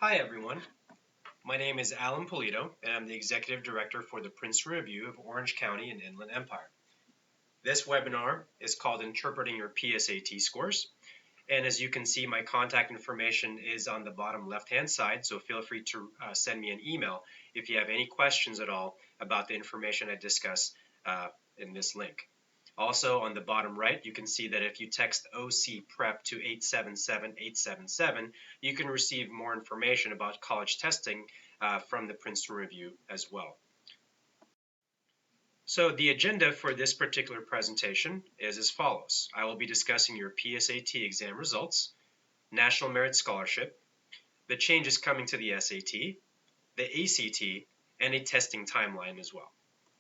Hi everyone, my name is Alan Polito and I'm the Executive Director for the Princeton Review of Orange County and Inland Empire. This webinar is called Interpreting Your PSAT Scores, and as you can see, my contact information is on the bottom left-hand side, so feel free to send me an email if you have any questions at all about the information I discuss in this link. Also, on the bottom right, you can see that if you text OC Prep to 877-877, you can receive more information about college testing from the Princeton Review as well. So the agenda for this particular presentation is as follows. I will be discussing your PSAT exam results, National Merit Scholarship, the changes coming to the SAT, the ACT, and a testing timeline as well.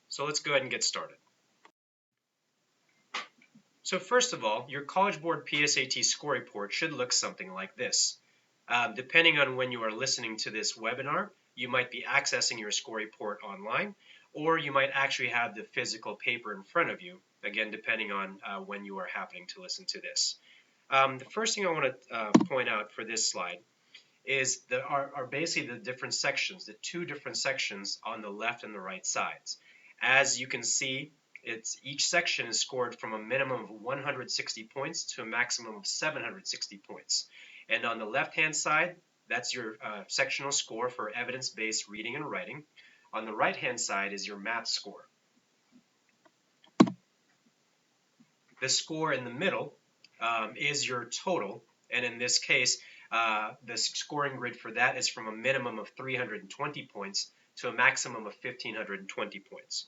So let's go ahead and get started. So first of all, your College Board PSAT score report should look something like this. Depending on when you are listening to this webinar, you might be accessing your score report online, or you might actually have the physical paper in front of you, again, depending on when you are happening to listen to this. The first thing I want to point out for this slide is are basically the different sections, the two different sections on the left and the right sides. As you can see, each section is scored from a minimum of 160 points to a maximum of 760 points. And on the left-hand side, that's your sectional score for evidence-based reading and writing. On the right-hand side is your math score. The score in the middle is your total, and in this case, the scoring grid for that is from a minimum of 320 points to a maximum of 1,520 points.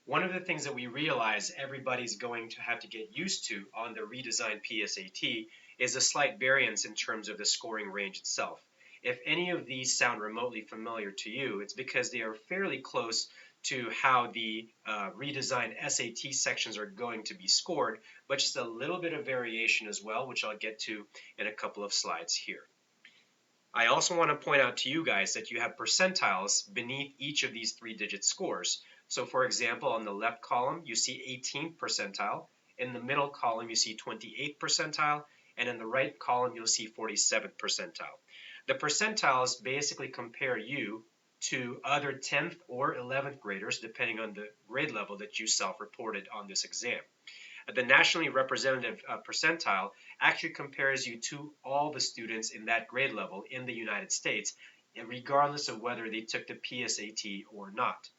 One of the things that we realize everybody's going to have to get used to on the redesigned PSAT is a slight variance in terms of the scoring range itself. If any of these sound remotely familiar to you, it's because they are fairly close to how the redesigned SAT sections are going to be scored, but just a little bit of variation as well, which I'll get to in a couple of slides here. I also want to point out to you guys that you have percentiles beneath each of these three-digit scores. So for example, on the left column, you see 18th percentile. In the middle column, you see 28th percentile. And in the right column, you'll see 47th percentile. The percentiles basically compare you to other 10th or 11th graders, depending on the grade level that you self-reported on this exam. The nationally representative percentile actually compares you to all the students in that grade level in the United States, regardless of whether they took the PSAT or not.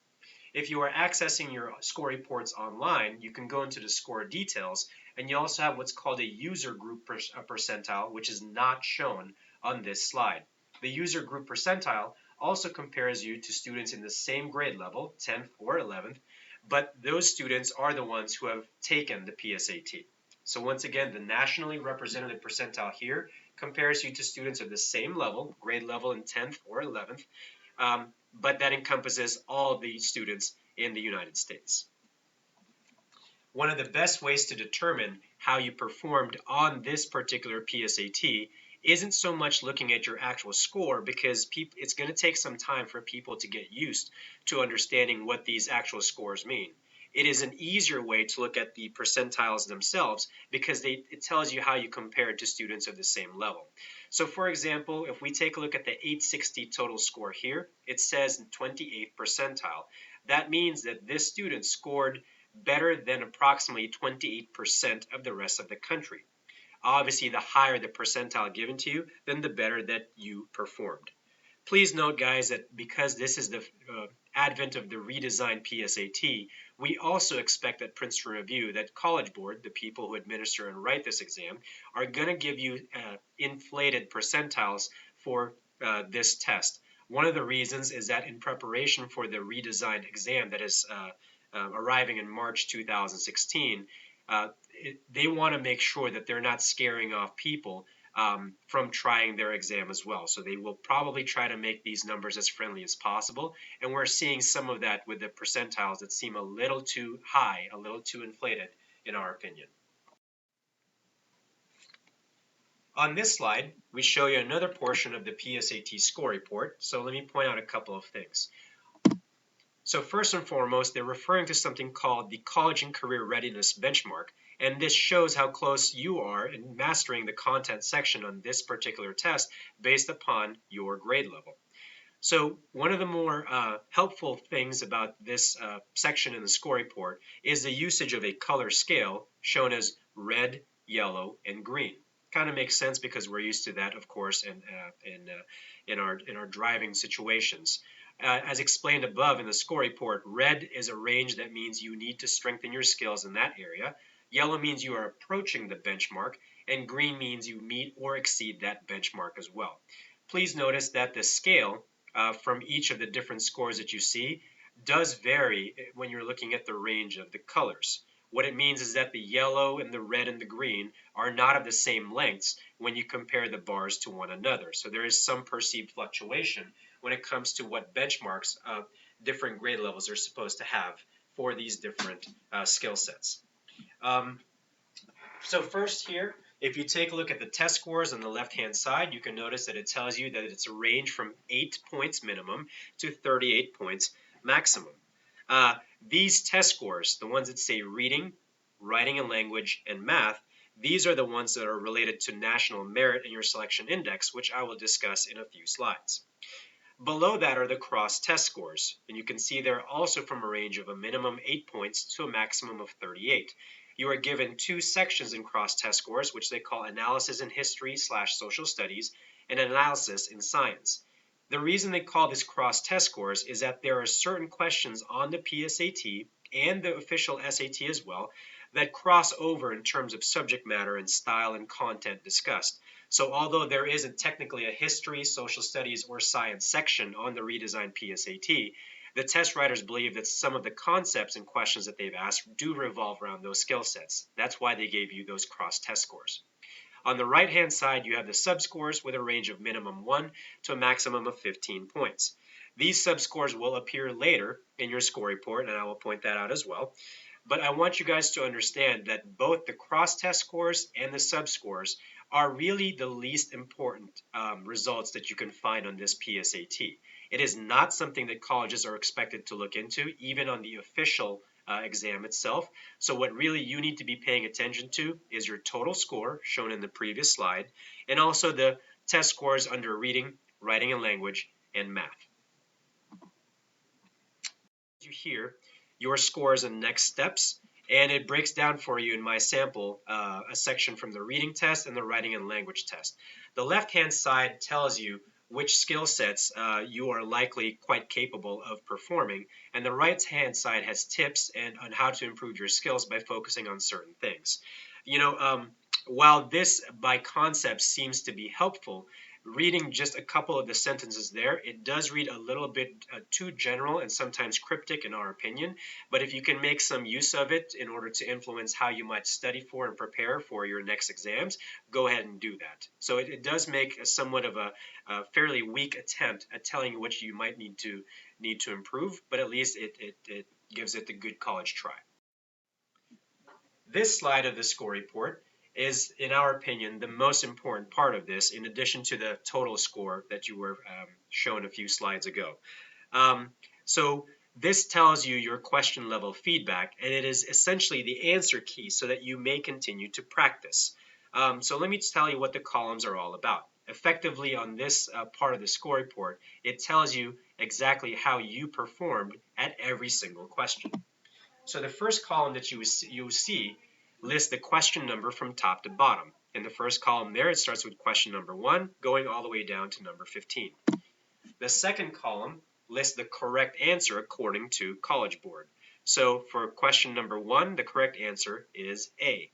If you are accessing your score reports online, you can go into the score details, and you also have what's called a user group percentile, which is not shown on this slide. The user group percentile also compares you to students in the same grade level, 10th or 11th, but those students are the ones who have taken the PSAT. So once again, the nationally representative percentile here compares you to students of the same level, grade level in 10th or 11th, but that encompasses all the students in the United States. One of the best ways to determine how you performed on this particular PSAT isn't so much looking at your actual score, because it's going to take some time for people to get used to understanding what these actual scores mean. It is an easier way to look at the percentiles themselves, because it tells you how you compare to students of the same level. So for example, if we take a look at the 860 total score here, it says 28th percentile. That means that this student scored better than approximately 28% of the rest of the country. Obviously, the higher the percentile given to you, then the better that you performed. Please note, guys, that because this is the advent of the redesigned PSAT, we also expect at Princeton Review that College Board, the people who administer and write this exam, are going to give you inflated percentiles for this test. One of the reasons is that in preparation for the redesigned exam that is arriving in March 2016, they want to make sure that they're not scaring off people from trying their exam as well. So they will probably try to make these numbers as friendly as possible. And we're seeing some of that with the percentiles that seem a little too high, a little too inflated, in our opinion. On this slide, we show you another portion of the PSAT score report. So let me point out a couple of things. So first and foremost, they're referring to something called the College and Career Readiness Benchmark, and this shows how close you are in mastering the content section on this particular test based upon your grade level. So one of the more helpful things about this section in the score report is the usage of a color scale shown as red, yellow, and green. Kind of makes sense because we're used to that, of course, in our driving situations. As explained above in the score report, red is a range that means you need to strengthen your skills in that area. Yellow means you are approaching the benchmark, and green means you meet or exceed that benchmark as well. Please notice that the scale from each of the different scores that you see does vary when you're looking at the range of the colors. What it means is that the yellow and the red and the green are not of the same lengths when you compare the bars to one another. So there is some perceived fluctuation when it comes to what benchmarks different grade levels are supposed to have for these different skill sets. So first here, if you take a look at the test scores on the left-hand side, you can notice that it tells you that it's a range from 8 points minimum to 38 points maximum. These test scores, the ones that say reading, writing and language, and math, these are the ones that are related to national merit in your selection index, which I will discuss in a few slides. Below that are the cross test scores, and you can see they're also from a range of a minimum 8 points to a maximum of 38. You are given two sections in cross test scores, which they call analysis in history / social studies and analysis in science. The reason they call this cross test scores is that there are certain questions on the PSAT and the official SAT as well that cross over in terms of subject matter and style and content discussed. So although there isn't technically a history, social studies, or science section on the redesigned PSAT, the test writers believe that some of the concepts and questions that they've asked do revolve around those skill sets. That's why they gave you those cross test scores. On the right-hand side, you have the subscores with a range of minimum 1 to a maximum of 15 points. These subscores will appear later in your score report, and I will point that out as well. But I want you guys to understand that both the cross-test scores and the subscores are really the least important results that you can find on this PSAT. It is not something that colleges are expected to look into, even on the official exam itself. So what really you need to be paying attention to is your total score, shown in the previous slide, and also the test scores under reading, writing and language, and math. You hear your scores and next steps, and it breaks down for you in my sample a section from the reading test and the writing and language test. The left-hand side tells you which skill sets you are likely quite capable of performing, and the right-hand side has tips on how to improve your skills by focusing on certain things. While this by concept seems to be helpful, reading just a couple of the sentences there, it does read a little bit too general and sometimes cryptic in our opinion, but if you can make some use of it in order to influence how you might study for and prepare for your next exams, go ahead and do that. So it does make a somewhat of a fairly weak attempt at telling you what you might need to improve, but at least it gives it a good college try. This slide of the score report is, in our opinion, the most important part of this, in addition to the total score that you were shown a few slides ago. So this tells you your question level feedback, and it is essentially the answer key so that you may continue to practice. So let me tell you what the columns are all about. Effectively, on this part of the score report, it tells you exactly how you performed at every single question. So the first column that you see lists the question number from top to bottom. In the first column there, it starts with question number 1, going all the way down to number 15. The second column lists the correct answer according to CollegeBoard. So for question number 1, the correct answer is A.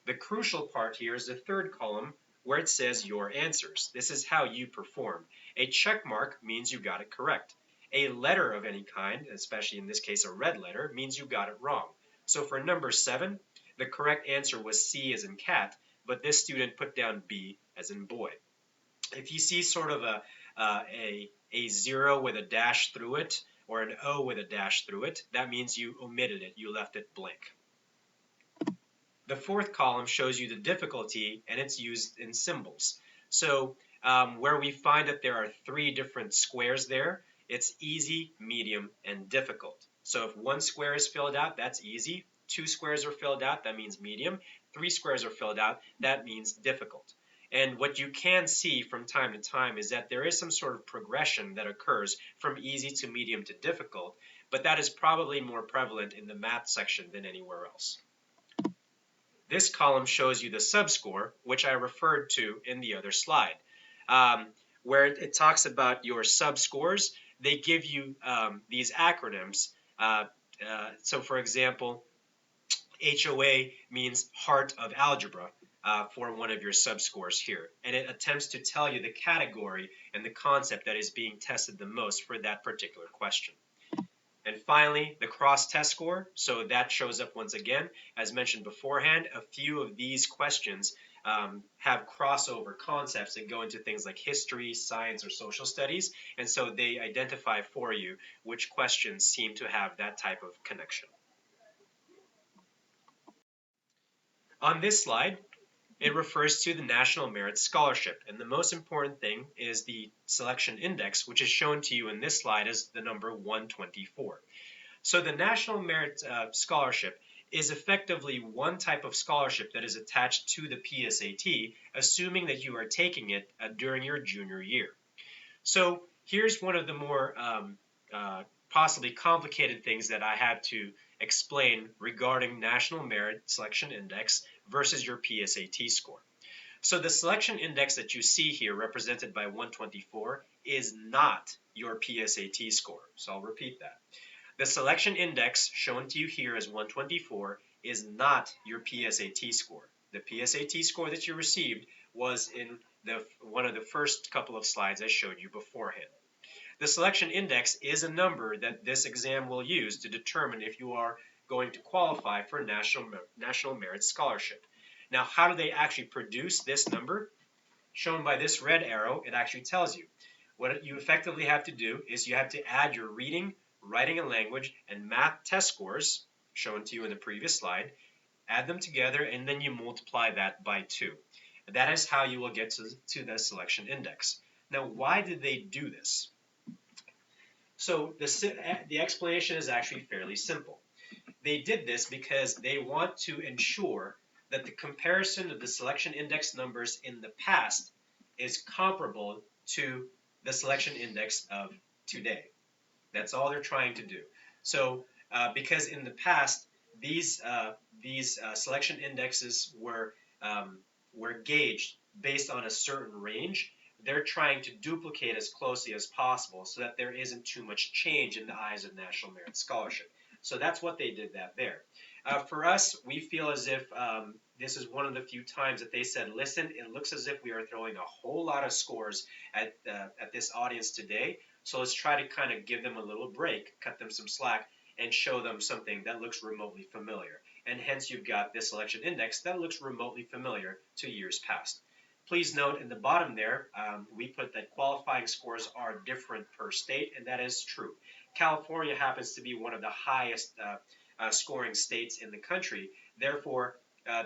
The crucial part here is the third column where it says your answers. This is how you performed. A check mark means you got it correct. A letter of any kind, especially in this case a red letter, means you got it wrong. So for number 7, the correct answer was C as in cat, but this student put down B as in boy. If you see sort of a 0 with a dash through it, or an O with a dash through it, that means you omitted it, you left it blank. The fourth column shows you the difficulty, and it's used in symbols. So where we find that there are 3 different squares there, it's easy, medium, and difficult. So if one square is filled out, that's easy. 2 squares are filled out, that means medium. 3 squares are filled out, that means difficult. And what you can see from time to time is that there is some sort of progression that occurs from easy to medium to difficult, but that is probably more prevalent in the math section than anywhere else. This column shows you the subscore, which I referred to in the other slide, where it talks about your subscores. They give you these acronyms. So for example, HOA means heart of algebra for one of your subscores here. And it attempts to tell you the category and the concept that is being tested the most for that particular question. And finally, the cross-test score. So that shows up once again. As mentioned beforehand, a few of these questions have crossover concepts that go into things like history, science, or social studies. And so they identify for you which questions seem to have that type of connection. On this slide, it refers to the National Merit Scholarship, and the most important thing is the selection index, which is shown to you in this slide as the number 124. So the National Merit Scholarship is effectively one type of scholarship that is attached to the PSAT, assuming that you are taking it during your junior year. So here's one of the more possibly complicated things that I had to explain regarding National Merit Selection Index versus your PSAT score. So the selection index that you see here represented by 124 is not your PSAT score. So I'll repeat that. The selection index shown to you here as 124 is not your PSAT score. The PSAT score that you received was in one of the first couple of slides I showed you beforehand. The selection index is a number that this exam will use to determine if you are going to qualify for National Merit Scholarship. Now, how do they actually produce this number? Shown by this red arrow, it actually tells you. What you effectively have to do is you have to add your reading, writing and language, and math test scores, shown to you in the previous slide, add them together, and then you multiply that by 2. That is how you will get to the selection index. Now, why did they do this? So the explanation is actually fairly simple. They did this because they want to ensure that the comparison of the selection index numbers in the past is comparable to the selection index of today. That's all they're trying to do. So because in the past, these selection indexes were gauged based on a certain range, they're trying to duplicate as closely as possible so that there isn't too much change in the eyes of National Merit Scholarship. So that's what they did there. For us, we feel as if this is one of the few times that they said, listen, it looks as if we are throwing a whole lot of scores at this audience today. So let's try to kind of give them a little break, cut them some slack, and show them something that looks remotely familiar. And hence you've got this selection index that looks remotely familiar to years past. Please note in the bottom there, we put that qualifying scores are different per state, and that is true. California happens to be one of the highest scoring states in the country. Therefore,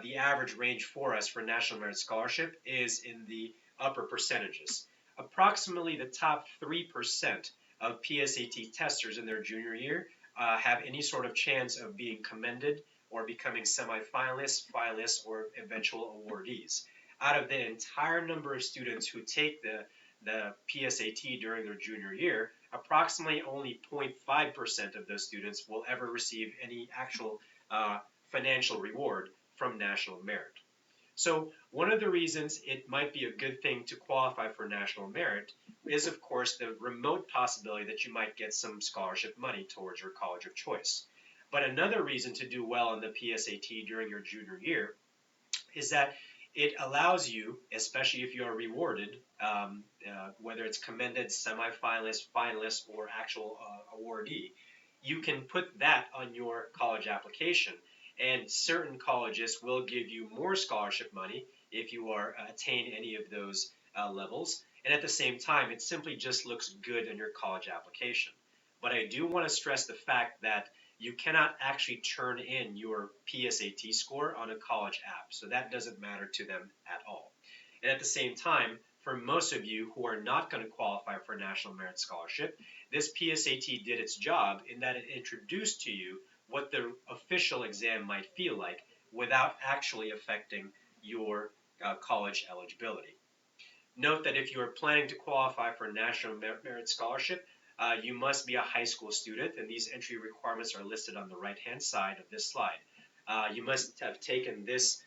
the average range for us for National Merit Scholarship is in the upper percentages. Approximately the top 3% of PSAT testers in their junior year have any sort of chance of being commended or becoming semifinalists, finalists, or eventual awardees. Out of the entire number of students who take the PSAT during their junior year, approximately only 0.5% of those students will ever receive any actual financial reward from National Merit. So one of the reasons it might be a good thing to qualify for National Merit is, of course, the remote possibility that you might get some scholarship money towards your college of choice. But another reason to do well in the PSAT during your junior year is that it allows you, especially if you are rewarded, whether it's commended, semifinalist, finalist, or actual awardee, you can put that on your college application. And certain colleges will give you more scholarship money if you are attain any of those levels. And at the same time, it simply just looks good in your college application. But I do want to stress the fact that you cannot actually turn in your PSAT score on a college app. So that doesn't matter to them at all. And at the same time, for most of you who are not going to qualify for National Merit Scholarship, this PSAT did its job in that it introduced to you what the official exam might feel like without actually affecting your college eligibility. Note that if you are planning to qualify for a National Merit Scholarship, you must be a high school student, and these entry requirements are listed on the right-hand side of this slide. You must have taken this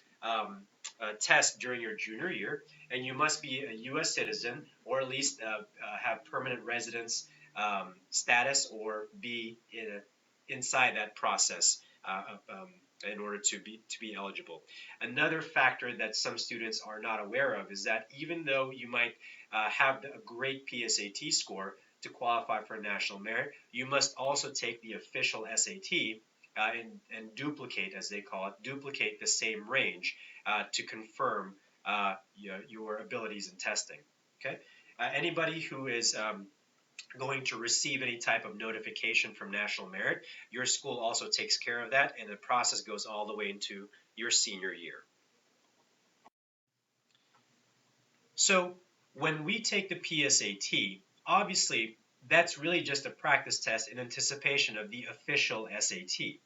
test during your junior year, and you must be a U.S. citizen or at least have permanent residence status or be inside that process in order to be eligible. Another factor that some students are not aware of is that even though you might have a great PSAT score to qualify for national merit, you must also take the official SAT and duplicate, as they call it, duplicate the same range to confirm your abilities in testing. Okay, anybody who is going to receive any type of notification from National Merit, your school also takes care of that, and the process goes all the way into your senior year. So when we take the PSAT, obviously that's really just a practice test in anticipation of the official SAT.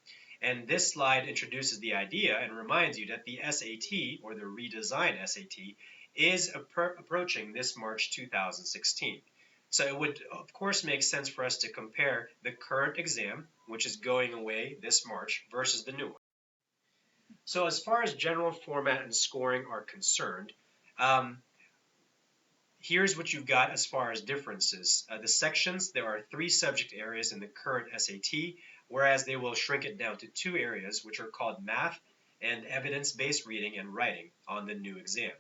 And this slide introduces the idea and reminds you that the SAT, or the redesigned SAT, is approaching this March 2016. So it would, of course, make sense for us to compare the current exam, which is going away this March, versus the new one. So as far as general format and scoring are concerned, here's what you've got as far as differences. The sections, there are 3 subject areas in the current SAT, whereas they will shrink it down to 2 areas, which are called math and evidence-based reading and writing on the new exam.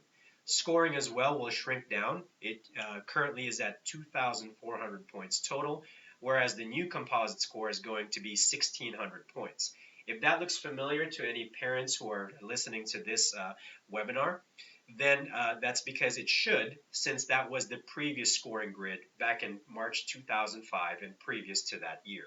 Scoring as well will shrink down. It currently is at 2,400 points total, whereas the new composite score is going to be 1,600 points. If that looks familiar to any parents who are listening to this webinar, then that's because it should, since that was the previous scoring grid back in March 2005 and previous to that year.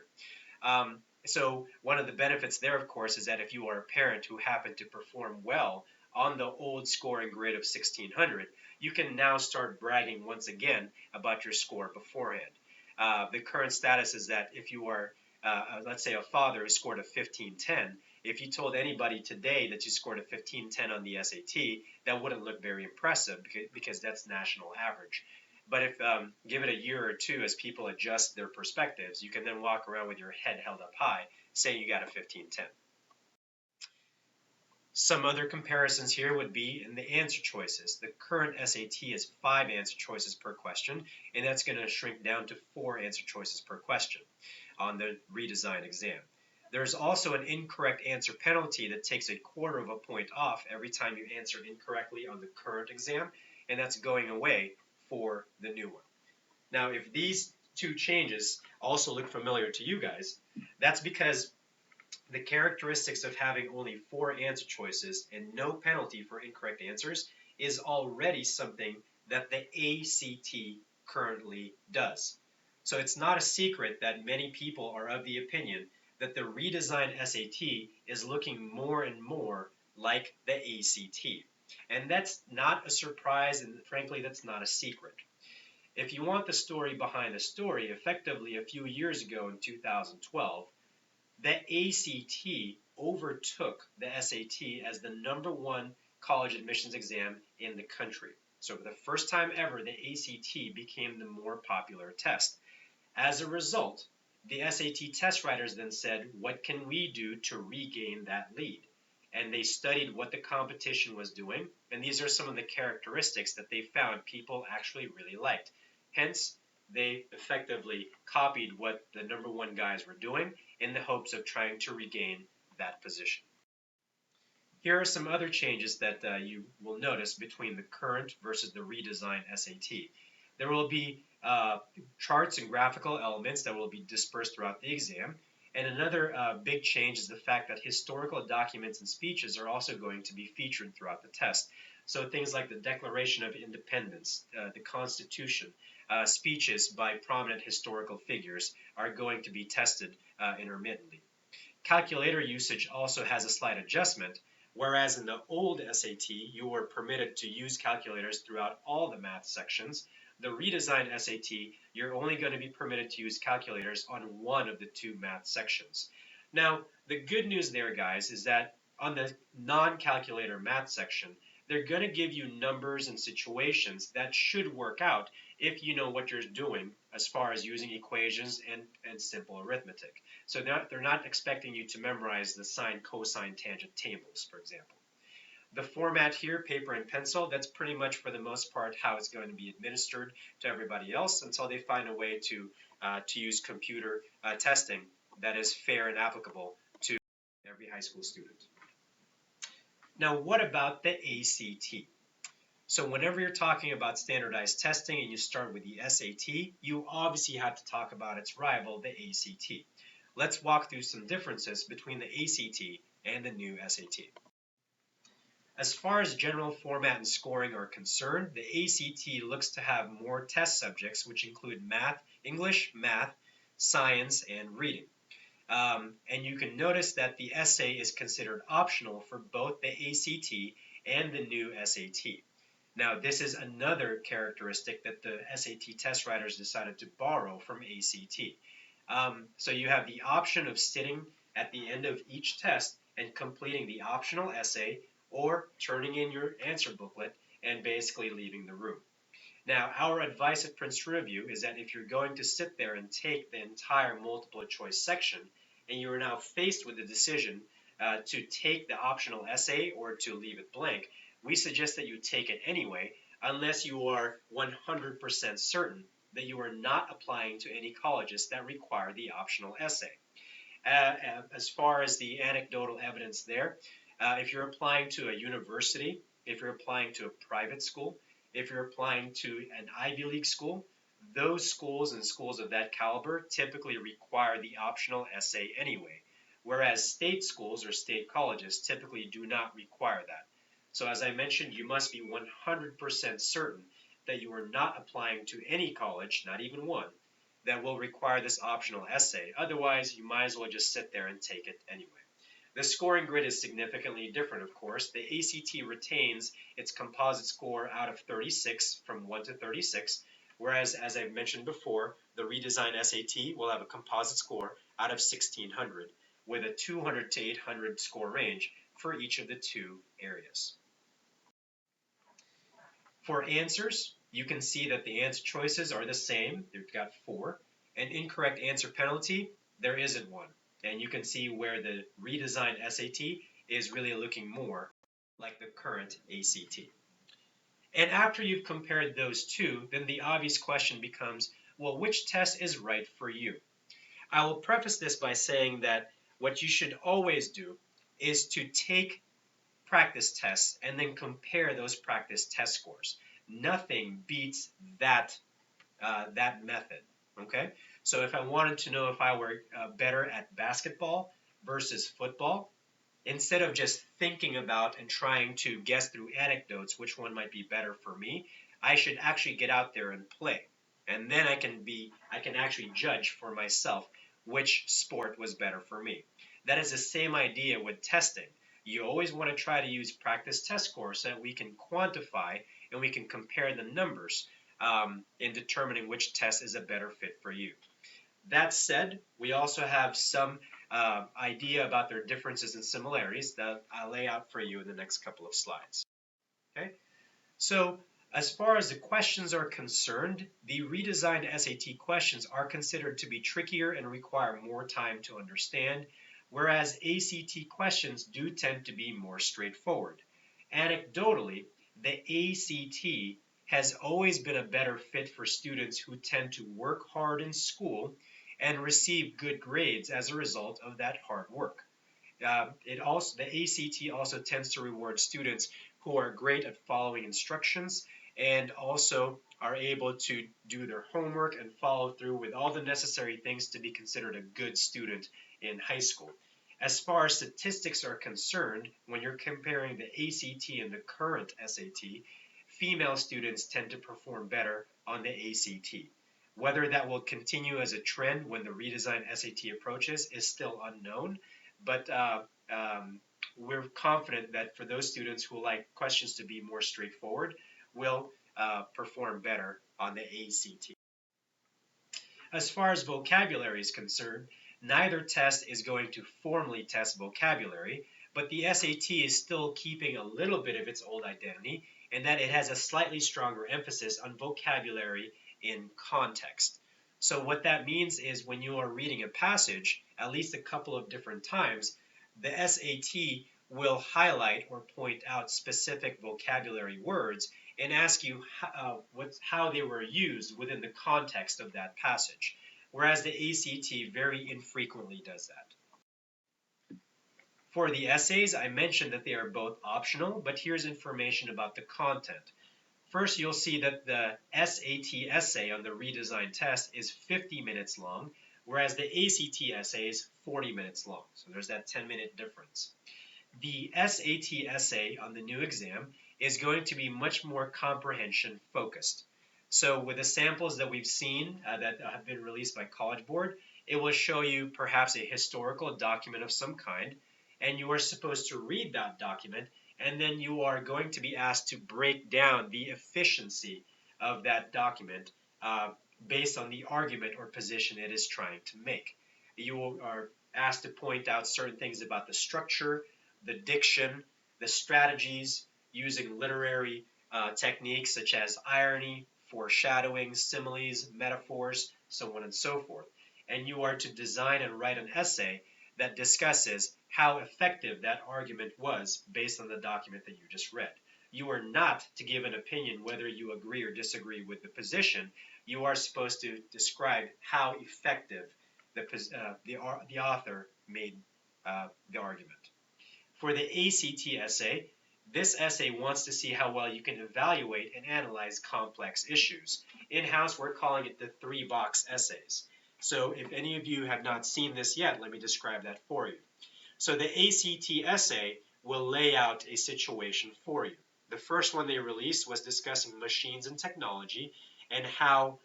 So one of the benefits there, of course, is that if you are a parent who happened to perform well on the old scoring grid of 1600, you can now start bragging once again about your score beforehand. The current status is that if you are, let's say, a father who scored a 1510, if you told anybody today that you scored a 1510 on the SAT, that wouldn't look very impressive because that's national average. But if give it a year or two as people adjust their perspectives, you can then walk around with your head held up high saying you got a 1510. Some other comparisons here would be in the answer choices. The current SAT is 5 answer choices per question, and that's going to shrink down to 4 answer choices per question on the redesigned exam. There's also an incorrect answer penalty that takes a quarter of a point off every time you answer incorrectly on the current exam, and that's going away for the new one. Now, if these 2 changes also look familiar to you guys, that's because the characteristics of having only 4 answer choices and no penalty for incorrect answers is already something that the ACT currently does. So it's not a secret that many people are of the opinion that the redesigned SAT is looking more and more like the ACT. And that's not a surprise, and frankly, that's not a secret. If you want the story behind the story, effectively a few years ago in 2012, the ACT overtook the SAT as the #1 college admissions exam in the country. So for the first time ever, the ACT became the more popular test. As a result, the SAT test writers then said, what can we do to regain that lead? And they studied what the competition was doing, and these are some of the characteristics that they found people actually really liked. Hence, they effectively copied what the #1 guys were doing in the hopes of trying to regain that position. Here are some other changes that you will notice between the current versus the redesigned SAT. There will be charts and graphical elements that will be dispersed throughout the exam. And another big change is the fact that historical documents and speeches are also going to be featured throughout the test. So things like the Declaration of Independence, the Constitution, speeches by prominent historical figures are going to be tested intermittently. Calculator usage also has a slight adjustment, whereas in the old SAT, you were permitted to use calculators throughout all the math sections. The redesigned SAT, you're only going to be permitted to use calculators on one of the 2 math sections. Now, The good news there, guys, is that on the non-calculator math section, they're going to give you numbers and situations that should work out if you know what you're doing as far as using equations and simple arithmetic. So they're not expecting you to memorize the sine, cosine, tangent tables, for example. The format here, paper and pencil, that's pretty much for the most part how it's going to be administered to everybody else until they find a way to use computer testing that is fair and applicable to every high school student. Now, what about the ACT? So whenever you're talking about standardized testing and you start with the SAT, you obviously have to talk about its rival, the ACT. Let's walk through some differences between the ACT and the new SAT. As far as general format and scoring are concerned, the ACT looks to have more test subjects, which include math, English, math, science, and reading. And you can notice that the essay is considered optional for both the ACT and the new SAT. Now, this is another characteristic that the SAT test writers decided to borrow from ACT. So you have the option of sitting at the end of each test and completing the optional essay or turning in your answer booklet and basically leaving the room. Now, our advice at Prince Review is that if you're going to sit there and take the entire multiple choice section and you are now faced with the decision to take the optional essay or to leave it blank, we suggest that you take it anyway unless you are 100% certain that you are not applying to any colleges that require the optional essay. As far as the anecdotal evidence there, if you're applying to a university, if you're applying to a private school, if you're applying to an Ivy League school, those schools and schools of that caliber typically require the optional essay anyway, whereas state schools or state colleges typically do not require that. So as I mentioned, you must be 100% certain that you are not applying to any college, not even one, that will require this optional essay. Otherwise, you might as well just sit there and take it anyway. The scoring grid is significantly different, of course. The ACT retains its composite score out of 36 from 1 to 36, whereas, as I mentioned before, the redesigned SAT will have a composite score out of 1600 with a 200 to 800 score range for each of the two areas. For answers, you can see that the answer choices are the same. You've got 4. An incorrect answer penalty, there isn't one. And you can see where the redesigned SAT is really looking more like the current ACT. And after you've compared those two, then the obvious question becomes, well, which test is right for you? I will preface this by saying that what you should always do is to take practice tests and then compare those practice test scores. Nothing beats that method, okay? So if I wanted to know if I were better at basketball versus football, instead of just thinking about and trying to guess through anecdotes which one might be better for me, I should actually get out there and play. And then I can actually judge for myself which sport was better for me. That is the same idea with testing. You always want to try to use practice test scores so that we can quantify and we can compare the numbers in determining which test is a better fit for you. That said, we also have some idea about their differences and similarities that I'll lay out for you in the next couple of slides. Okay, so as far as the questions are concerned, the redesigned SAT questions are considered to be trickier and require more time to understand, whereas ACT questions do tend to be more straightforward. Anecdotally, the ACT has always been a better fit for students who tend to work hard in school and receive good grades as a result of that hard work. The ACT also tends to reward students who are great at following instructions and also are able to do their homework and follow through with all the necessary things to be considered a good student in high school. As far as statistics are concerned, when you're comparing the ACT and the current SAT, female students tend to perform better on the ACT. Whether that will continue as a trend when the redesigned SAT approaches is still unknown, but we're confident that for those students who like questions to be more straightforward, will perform better on the ACT. As far as vocabulary is concerned, neither test is going to formally test vocabulary, but the SAT is still keeping a little bit of its old identity in that it has a slightly stronger emphasis on vocabulary in context. So what that means is when you are reading a passage, at least a couple of different times, the SAT will highlight or point out specific vocabulary words and ask you how they were used within the context of that passage, whereas the ACT very infrequently does that. For the essays, I mentioned that they are both optional, but here's information about the content. First, you'll see that the SAT essay on the redesigned test is 50 minutes long, whereas the ACT essay is 40 minutes long. So there's that 10-minute difference. The SAT essay on the new exam is going to be much more comprehension focused. So with the samples that we've seen that have been released by College Board, it will show you perhaps a historical document of some kind, and you are supposed to read that document, and then you are going to be asked to break down the efficiency of that document based on the argument or position it is trying to make. You are asked to point out certain things about the structure, the diction, the strategies, using literary techniques such as irony, foreshadowing, similes, metaphors, so on and so forth. And you are to design and write an essay that discusses how effective that argument was based on the document that you just read. You are not to give an opinion whether you agree or disagree with the position. You are supposed to describe how effective the author made the argument. For the ACT essay, this essay wants to see how well you can evaluate and analyze complex issues. In-house, we're calling it the 3-box essays. So if any of you have not seen this yet, let me describe that for you. So the ACT essay will lay out a situation for you. The first one they released was discussing machines and technology and how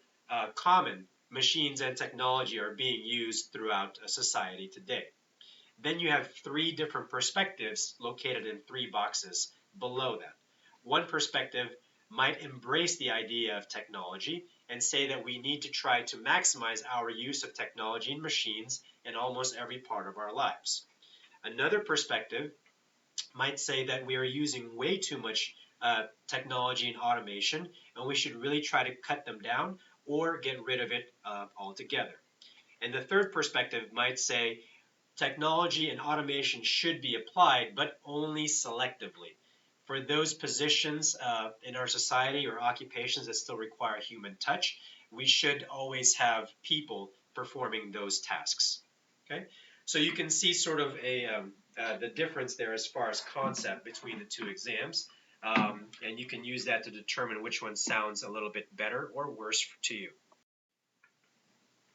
common machines and technology are being used throughout society today. Then you have 3 different perspectives located in 3 boxes below that. One perspective might embrace the idea of technology and say that we need to try to maximize our use of technology and machines in almost every part of our lives. Another perspective might say that we are using way too much technology and automation, and we should really try to cut them down or get rid of it altogether. And the third perspective might say technology and automation should be applied, but only selectively. For those positions in our society or occupations that still require human touch, we should always have people performing those tasks. Okay, so you can see sort of the difference there as far as concept between the 2 exams, and you can use that to determine which one sounds a little bit better or worse to you.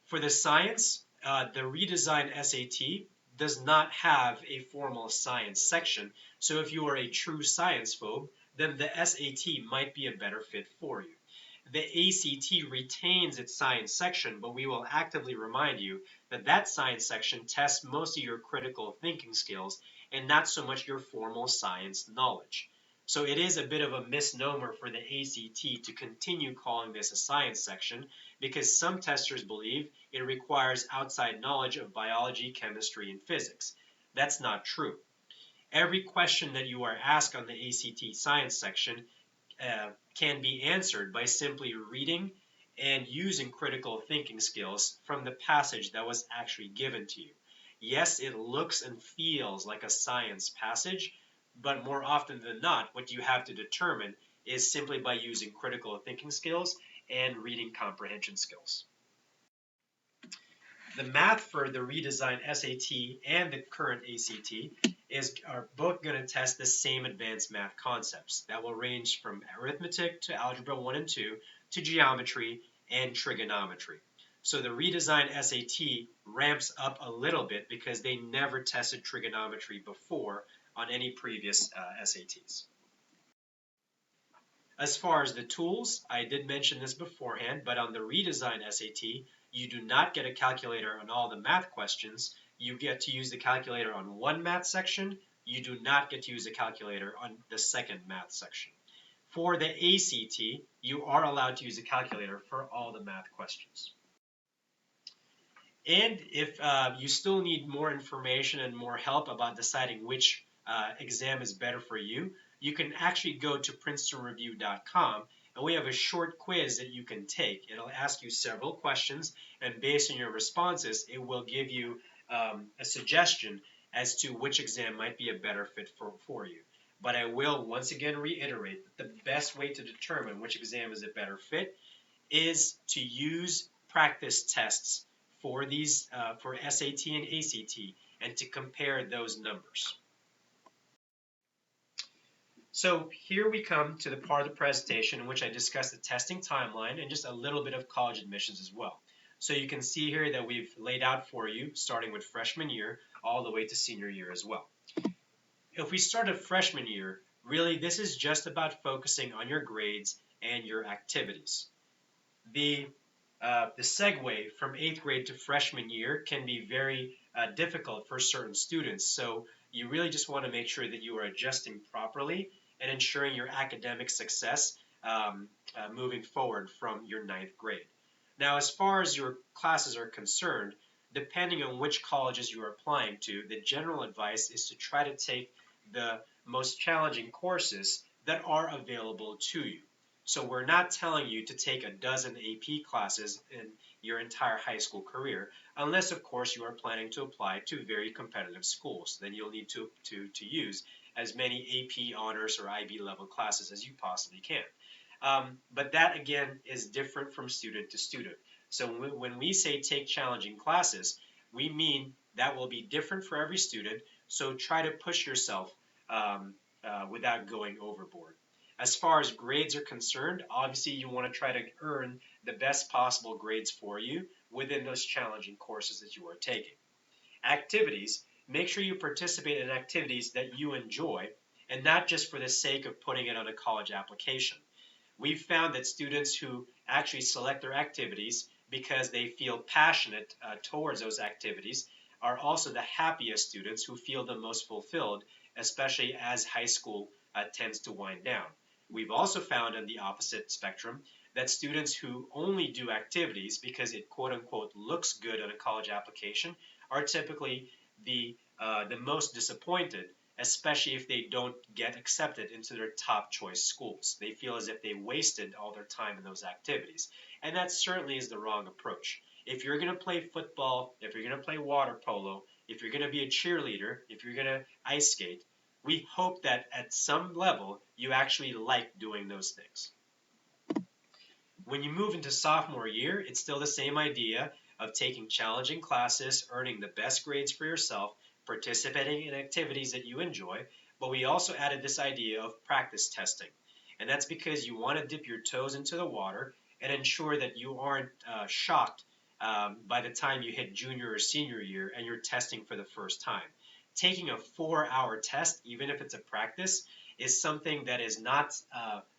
For the science, the redesigned SAT does not have a formal science section, so if you are a true science phobe, then the SAT might be a better fit for you. The ACT retains its science section, but we will actively remind you that that science section tests most of your critical thinking skills and not so much your formal science knowledge. So it is a bit of a misnomer for the ACT to continue calling this a science section because some testers believe it requires outside knowledge of biology, chemistry, and physics. That's not true. Every question that you are asked on the ACT science section can be answered by simply reading and using critical thinking skills from the passage that was actually given to you. Yes, it looks and feels like a science passage, but more often than not, what you have to determine is simply by using critical thinking skills and reading comprehension skills. The math for the redesigned SAT and the current ACT are both going to test the same advanced math concepts that will range from arithmetic to algebra 1 and 2 to geometry and trigonometry. So the redesigned SAT ramps up a little bit because they never tested trigonometry before on any previous SATs. As far as the tools, I did mention this beforehand, but on the redesigned SAT, you do not get a calculator on all the math questions. You get to use the calculator on one math section. You do not get to use a calculator on the second math section. For the ACT, you are allowed to use a calculator for all the math questions. And if you still need more information and more help about deciding which exam is better for you, you can actually go to princetonreview.com, and we have a short quiz that you can take. It'll ask you several questions, and based on your responses, it will give you a suggestion as to which exam might be a better fit for you. But I will once again reiterate that the best way to determine which exam is a better fit is to use practice tests for these for SAT and ACT and to compare those numbers. So here we come to the part of the presentation in which I discuss the testing timeline and just a little bit of college admissions as well. So you can see here that we've laid out for you starting with freshman year all the way to senior year as well. If we start at freshman year, really this is just about focusing on your grades and your activities. The segue from 8th grade to freshman year can be very difficult for certain students. So you really just want to make sure that you are adjusting properly and ensuring your academic success moving forward from your 9th grade. Now, as far as your classes are concerned, depending on which colleges you are applying to, the general advice is to try to take the most challenging courses that are available to you. So we're not telling you to take a dozen AP classes in your entire high school career, unless of course you are planning to apply to very competitive schools. Then you'll need to use as many AP honors or IB level classes as you possibly can. But that again is different from student to student. So when we say take challenging classes, we mean that will be different for every student. So try to push yourself without going overboard. As far as grades are concerned, obviously you want to try to earn the best possible grades for you within those challenging courses that you are taking. Activities, make sure you participate in activities that you enjoy and not just for the sake of putting it on a college application. We've found that students who actually select their activities because they feel passionate towards those activities are also the happiest students who feel the most fulfilled, especially as high school tends to wind down. We've also found on the opposite spectrum that students who only do activities because it quote unquote looks good on a college application are typically the most disappointed, especially if they don't get accepted into their top choice schools. They feel as if they wasted all their time in those activities. And that certainly is the wrong approach. If you're going to play football, if you're going to play water polo, if you're going to be a cheerleader, if you're going to ice skate, we hope that at some level you actually like doing those things. When you move into sophomore year, it's still the same idea of taking challenging classes, earning the best grades for yourself, participating in activities that you enjoy, but we also added this idea of practice testing. And that's because you want to dip your toes into the water and ensure that you aren't shocked by the time you hit junior or senior year and you're testing for the first time. Taking a 4-hour test, even if it's a practice, is something that is not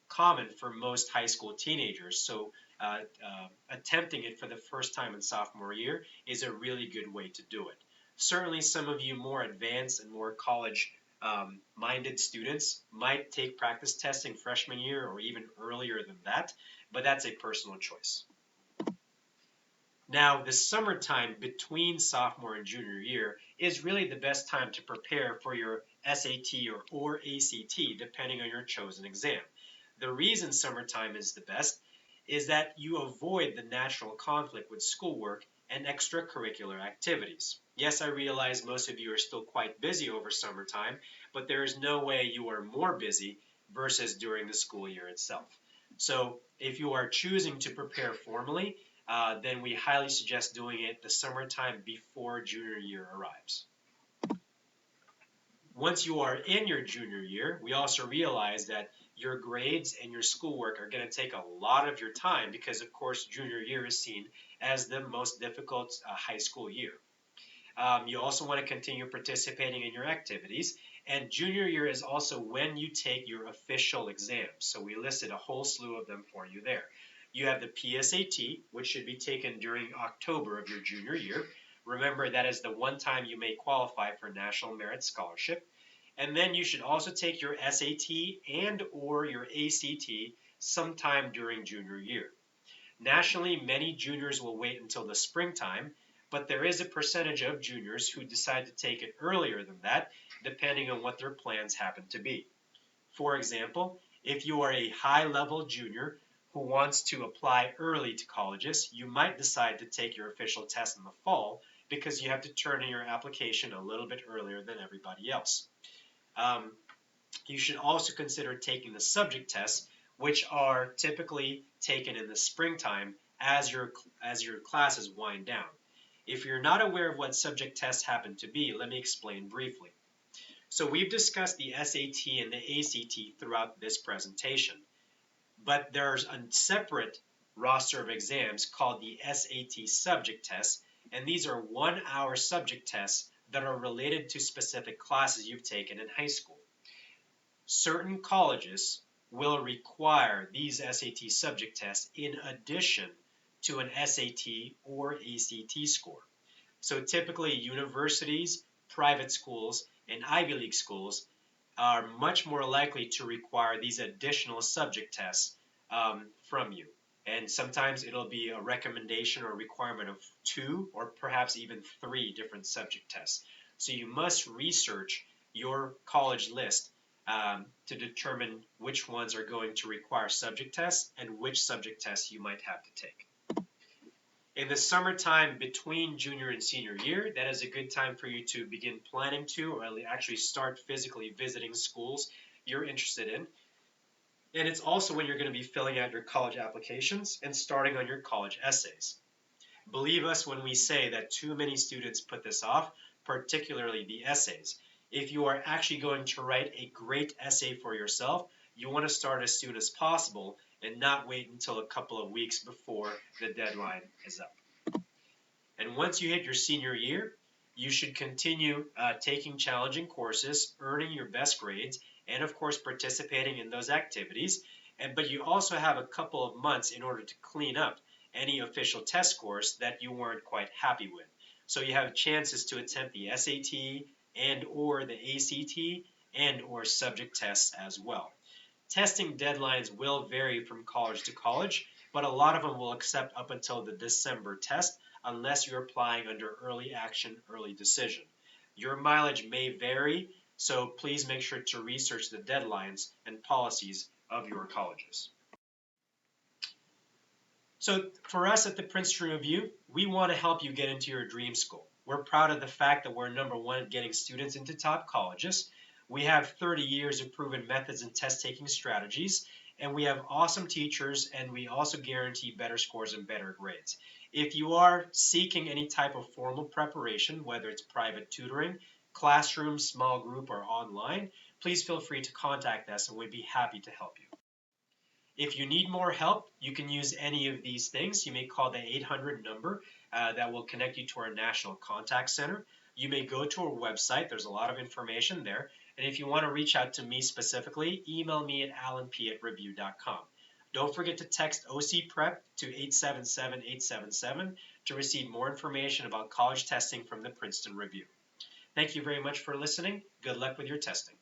common for most high school teenagers. So attempting it for the first time in sophomore year is a really good way to do it. Certainly some of you more advanced and more college minded students might take practice testing freshman year or even earlier than that, but that's a personal choice. Now, the summertime between sophomore and junior year is really the best time to prepare for your SAT or ACT, depending on your chosen exam. The reason summertime is the best is that you avoid the natural conflict with schoolwork and extracurricular activities. Yes, I realize most of you are still quite busy over summertime, but there is no way you are more busy versus during the school year itself. So if you are choosing to prepare formally, then we highly suggest doing it the summertime before junior year arrives. Once you are in your junior year, we also realize that your grades and your schoolwork are going to take a lot of your time because, of course, junior year is seen as the most difficult high school year. You also want to continue participating in your activities, and junior year is also when you take your official exams. So we listed a whole slew of them for you there. You have the PSAT, which should be taken during October of your junior year. Remember, that is the one time you may qualify for National Merit Scholarship. And then you should also take your SAT and or your ACT sometime during junior year. Nationally, many juniors will wait until the springtime, but there is a percentage of juniors who decide to take it earlier than that, depending on what their plans happen to be. For example, if you are a high-level junior who wants to apply early to colleges, you might decide to take your official test in the fall because you have to turn in your application a little bit earlier than everybody else. You should also consider taking the subject tests, which are typically taken in the springtime as your classes wind down. If you're not aware of what subject tests happen to be, let me explain briefly. So we've discussed the SAT and the ACT throughout this presentation, but there's a separate roster of exams called the SAT subject tests, and these are 1-hour subject tests that are related to specific classes you've taken in high school. Certain colleges will require these SAT subject tests in addition to an SAT or ACT score. So typically universities, private schools, and Ivy League schools are much more likely to require these additional subject tests from you. And sometimes it'll be a recommendation or requirement of 2 or perhaps even 3 different subject tests. So you must research your college list to determine which ones are going to require subject tests and which subject tests you might have to take. In the summertime between junior and senior year, that is a good time for you to begin planning to or actually start physically visiting schools you're interested in. And it's also when you're going to be filling out your college applications and starting on your college essays. Believe us when we say that too many students put this off, particularly the essays. If you are actually going to write a great essay for yourself, you want to start as soon as possible and not wait until a couple of weeks before the deadline is up. And once you hit your senior year, you should continue taking challenging courses, earning your best grades, and of course participating in those activities. But you also have a couple of months in order to clean up any official test scores that you weren't quite happy with. So you have chances to attempt the SAT and or the ACT and or subject tests as well. Testing deadlines will vary from college to college, but a lot of them will accept up until the December test unless you're applying under early action, early decision. Your mileage may vary, so please make sure to research the deadlines and policies of your colleges. So for us at the Princeton Review, we want to help you get into your dream school. We're proud of the fact that we're #1 at getting students into top colleges. We have 30 years of proven methods and test-taking strategies, and we have awesome teachers, and we also guarantee better scores and better grades. If you are seeking any type of formal preparation, whether it's private tutoring, classroom, small group, or online, please feel free to contact us, and we'd be happy to help you. If you need more help, you can use any of these things. You may call the 800 number that will connect you to our National Contact Center. You may go to our website. There's a lot of information there. And if you want to reach out to me specifically, email me at alanp@review.com. Don't forget to text OC Prep to 877-877 to receive more information about college testing from the Princeton Review. Thank you very much for listening. Good luck with your testing.